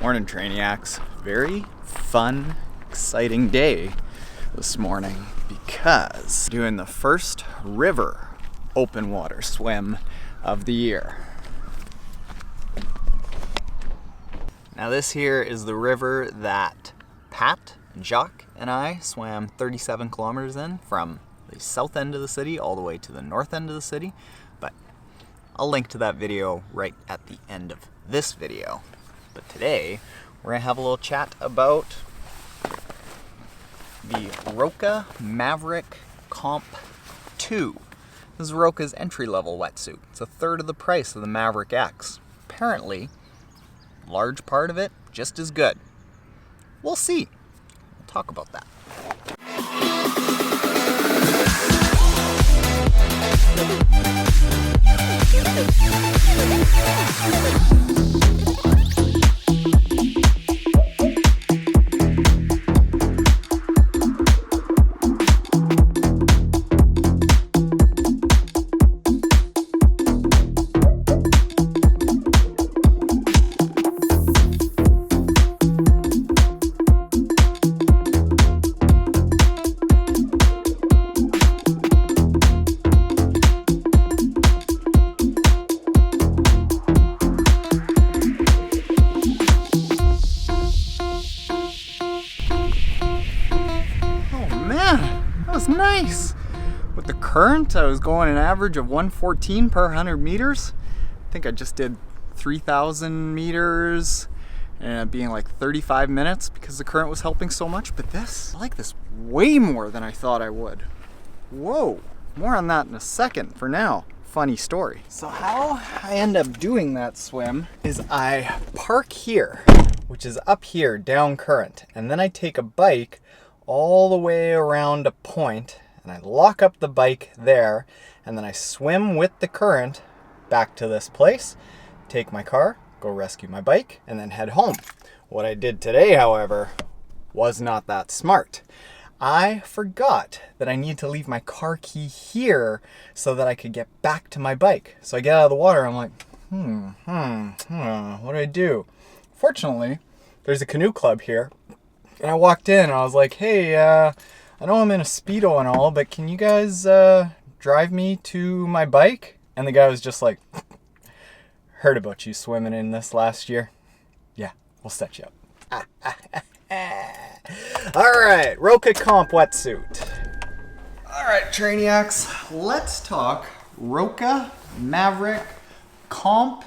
Morning, Trainiacs. Very fun, exciting day this morning because doing the first river open water swim of the year. Now this here is the river that Pat, Jacques, and I swam 37 kilometers in from the south end of the city all the way to the north end of the city, but I'll link to that video right at the end of this video. But today, we're gonna have a little chat about the ROKA Maverick Comp II. This is ROKA's entry-level wetsuit. It's a third of the price of the Maverick X. Apparently, a large part of it just as good. We'll see. We'll talk about that. Nice. With the current, I was going an average of 114 per 100 meters. I think I just did 3,000 meters and being like 35 minutes because the current was helping so much. But this, I like this way more than I thought I would. Whoa, more on that in a second. For now, funny story. So how I end up doing that swim is I park here, which is up here down current, and then I take a bike all the way around a point, and I lock up the bike there, and then I swim with the current back to this place, take my car, go rescue my bike, and then head home. What I did today, however, was not that smart. I forgot that I need to leave my car key here so that I could get back to my bike. So I get out of the water, I'm like, what do I do? Fortunately, there's a canoe club here. And I walked in and I was like, hey, I know I'm in a Speedo and all, but can you guys drive me to my bike? And the guy was just like, heard about you swimming in this last year. Yeah, we'll set you up. All right, ROKA Comp Wetsuit. All right, Trainiacs, let's talk ROKA Maverick Comp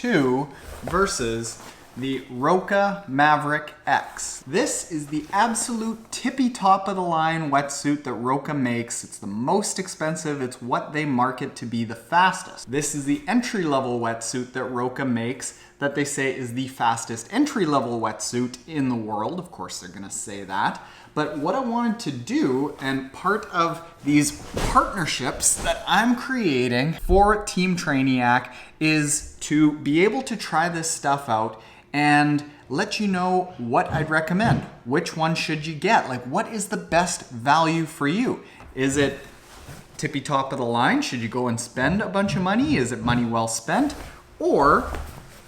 II versus the ROKA Maverick X. This is the absolute tippy top of the line wetsuit that ROKA makes. It's the most expensive. It's what they market to be the fastest. This is the entry-level wetsuit that ROKA makes that they say is the fastest entry-level wetsuit in the world. Of course, they're gonna say that. But what I wanted to do, and part of these partnerships that I'm creating for Team Trainiac, is to be able to try this stuff out and let you know what I'd recommend. Which one should you get? Like, what is the best value for you? Is it tippy top of the line? Should you go and spend a bunch of money? Is it money well spent? Or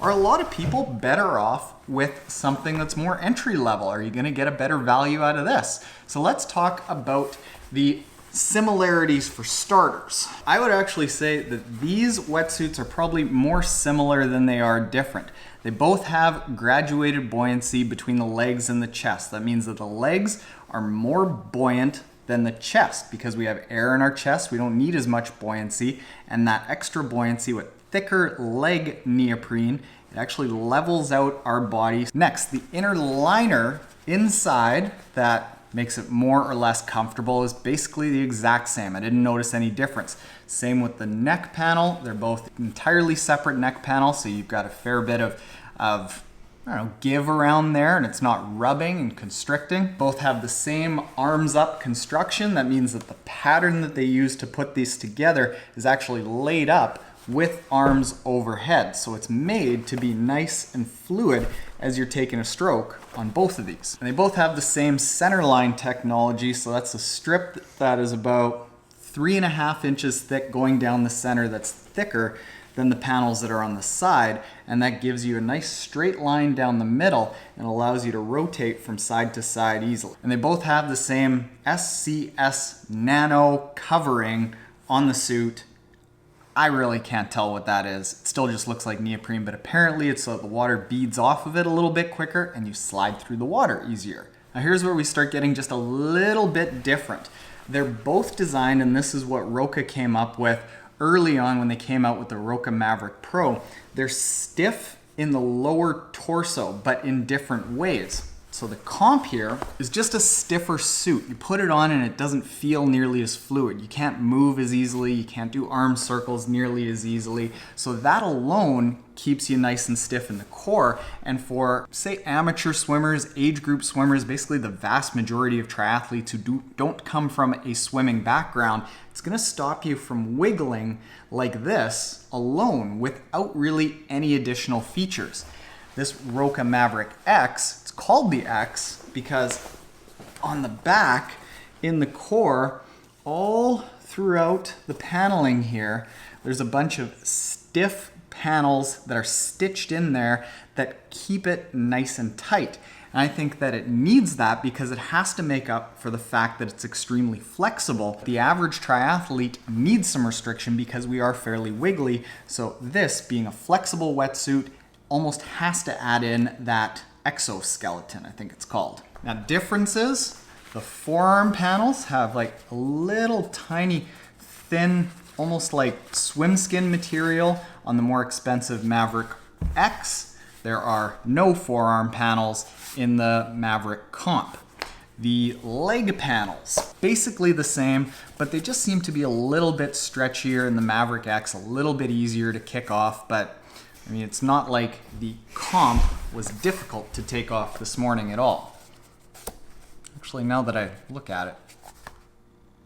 are a lot of people better off with something that's more entry level? Are you gonna get a better value out of this? So let's talk about the similarities for starters. I would actually say that these wetsuits are probably more similar than they are different. They both have graduated buoyancy between the legs and the chest. That means that the legs are more buoyant than the chest because we have air in our chest. We don't need as much buoyancy, and that extra buoyancy with thicker leg neoprene, it actually levels out our body. Next, the inner liner inside that makes it more or less comfortable is basically the exact same. I didn't notice any difference. Same with the neck panel. They're both entirely separate neck panels, so you've got a fair bit of I don't know, give around there, and it's not rubbing and constricting. Both have the same arms up construction. That means that the pattern that they use to put these together is actually laid up with arms overhead. So it's made to be nice and fluid as you're taking a stroke on both of these. And they both have the same centerline technology. So that's a strip that is about 3.5 inches thick going down the center, that's thicker than the panels that are on the side, and that gives you a nice straight line down the middle and allows you to rotate from side to side easily. And they both have the same SCS nano covering on the suit. I really can't tell what that is. It still just looks like neoprene, but apparently it's so that the water beads off of it a little bit quicker and you slide through the water easier. Now here's where we start getting just a little bit different. They're both designed, and this is what ROKA came up with early on when they came out with the ROKA Maverick Pro. They're stiff in the lower torso, but in different ways. So the Comp here is just a stiffer suit. You put it on and it doesn't feel nearly as fluid. You can't move as easily. You can't do arm circles nearly as easily. So that alone keeps you nice and stiff in the core. And for, say, amateur swimmers, age group swimmers, basically the vast majority of triathletes who don't come from a swimming background, it's gonna stop you from wiggling like this alone without really any additional features. This ROKA Maverick X, it's called the X because on the back, in the core, all throughout the paneling here, there's a bunch of stiff panels that are stitched in there that keep it nice and tight. And I think that it needs that because it has to make up for the fact that it's extremely flexible. The average triathlete needs some restriction because we are fairly wiggly. So this, being a flexible wetsuit, almost has to add in that exoskeleton, I think it's called. Now, differences, the forearm panels have like a little tiny thin, almost like swim skin material on the more expensive Maverick X. There are no forearm panels in the Maverick Comp. The leg panels, basically the same, but they just seem to be a little bit stretchier in the Maverick X, a little bit easier to kick off, but I mean, it's not like the Comp was difficult to take off this morning at all. Actually, now that I look at it,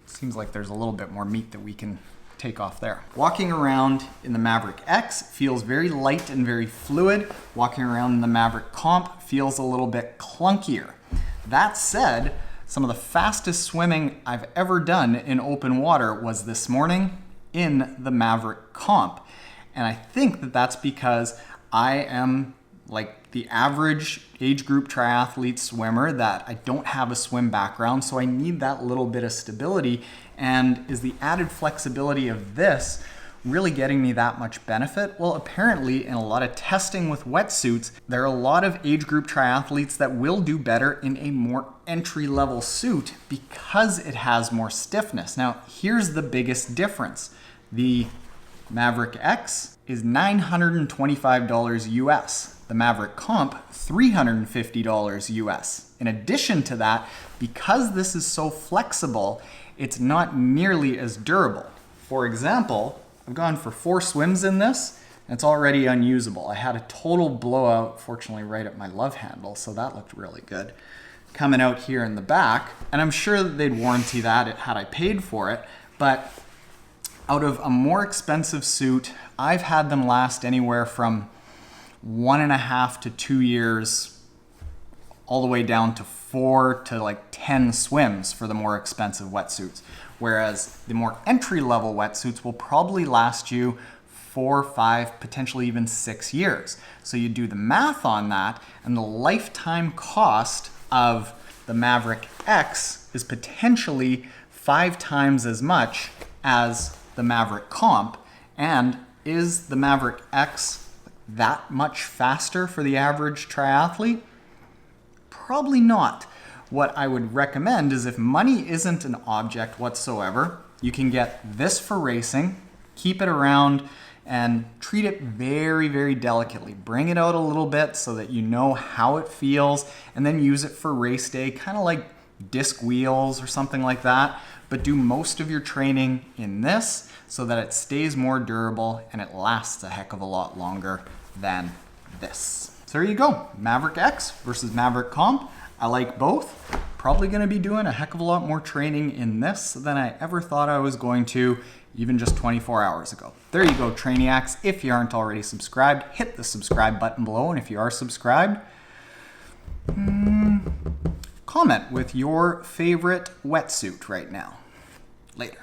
it seems like there's a little bit more meat that we can take off there. Walking around in the Maverick X feels very light and very fluid. Walking around in the Maverick Comp feels a little bit clunkier. That said, some of the fastest swimming I've ever done in open water was this morning in the Maverick Comp. And I think that that's because I am like the average age group triathlete swimmer, that I don't have a swim background, so I need that little bit of stability. And is the added flexibility of this really getting me that much benefit? Well, apparently in a lot of testing with wetsuits, there are a lot of age group triathletes that will do better in a more entry-level suit because it has more stiffness. Now, here's the biggest difference. The Maverick X is $925 US. The Maverick Comp, $350 US. In addition to that, because this is so flexible, it's not nearly as durable. For example, I've gone for 4 swims in this, and it's already unusable. I had a total blowout, fortunately right at my love handle, so that looked really good. Coming out here in the back, and I'm sure that they'd warranty that had I paid for it, but out of a more expensive suit, I've had them last anywhere from 1.5 to 2 years, all the way down to 4 to like 10 swims for the more expensive wetsuits. Whereas the more entry-level wetsuits will probably last you 4, 5, potentially even 6 years. So you do the math on that, and the lifetime cost of the Maverick X is potentially 5 times as much as the Maverick Comp. And is the Maverick X that much faster for the average triathlete? Probably not. What I would recommend is, if money isn't an object whatsoever, you can get this for racing, keep it around, and treat it very, very delicately. Bring it out a little bit so that you know how it feels, and then use it for race day, kind of like disc wheels or something like that. But do most of your training in this so that it stays more durable and it lasts a heck of a lot longer than this. So there you go, Maverick X versus Maverick Comp. I like both. Probably gonna be doing a heck of a lot more training in this than I ever thought I was going to, even just 24 hours ago. There you go, Trainiacs. If you aren't already subscribed, hit the subscribe button below. And if you are subscribed, comment with your favorite wetsuit right now. Later.